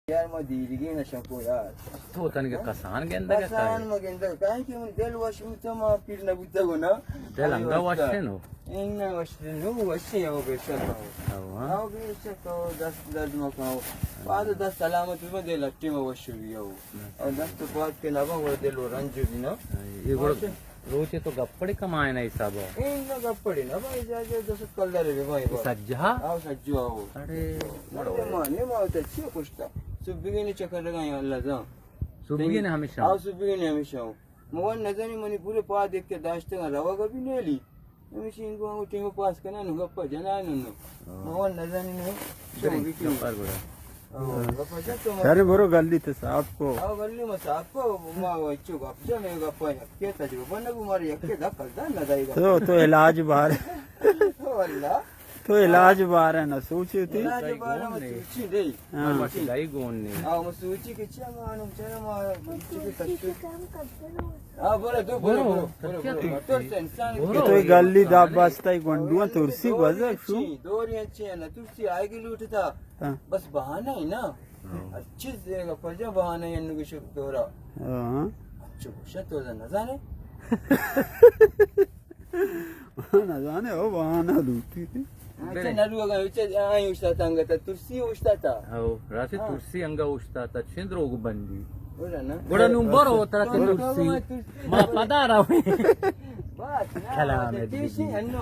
यार मग दिली ना शंको यार तो तनके कसान गेंदा का कसान मग इंदा काय की मग देल वशुचा मग पिरना बुचा गोना del anga washe no इंना वशे नो वशे याव बेशा awa आओ बेशा तो 10 मग खाओ बाद 10 सलामत में दे लट्टी में वशु याव और 10 तो बाद के ना वो देल रंजू दी ना ये रोचे तो गप्पड़े कमाए ना हिसाब इंना गप्पड़ी ना भाई जाके 10 कलर रे भाई सज्जा आओ सज्जू आओ अरे माने मावता छी कुछता सुबिगेनी चक्कर लगाई अल्लाह जा सुबह ने हमेशा आओ सुबिगेनी हमेशा मोहन नजनी मनी पूरे पा देख के दाश्ते रवा कभी नेली हमेशा इनको टीम पास करना नु गप्पा जना नु मोहन नजनी ने गप्पा गोड़ा गप्पा जा तो अरे बरो गल्ली तो साहब को आओ गल्ली में साहब को मा वच्चो गप्पा में गप्पा के तजो बन गुमार यके धक्का ना दाईगा तो इलाज बाहर अल्लाह तो इलाज बाहर है ना सोची थी इलाज बारे में सूची दे मची लाई गोन ने आओ मैं सूची के चिया मानो चलो मा सूची के तस्वीर आ बोले दो बोलो तो इंसान ये तो गल्ली दा बसता ही गोंडुआ तुरसी बजर शू दोरी अच्छी है ना तुरसी आएगी लूटता हाँ। बस बहाना है ना अच्छी देगा पर बहाना है इनको शुभ दोरा हां अच्छो कुछ तो ना जाने ना जाने ओ बहाना लूटी थी अच्छा नरुगा विच आई उस्ता तंगता तुरसी उस्ता था हो राते तुर्सी अंगा उष्टा ता चंद्रोग बंदी बोला ना गोड़ा नुंबरो तरा तुर्सी मा पदारा बस ना कलाम है तीसी अन्नो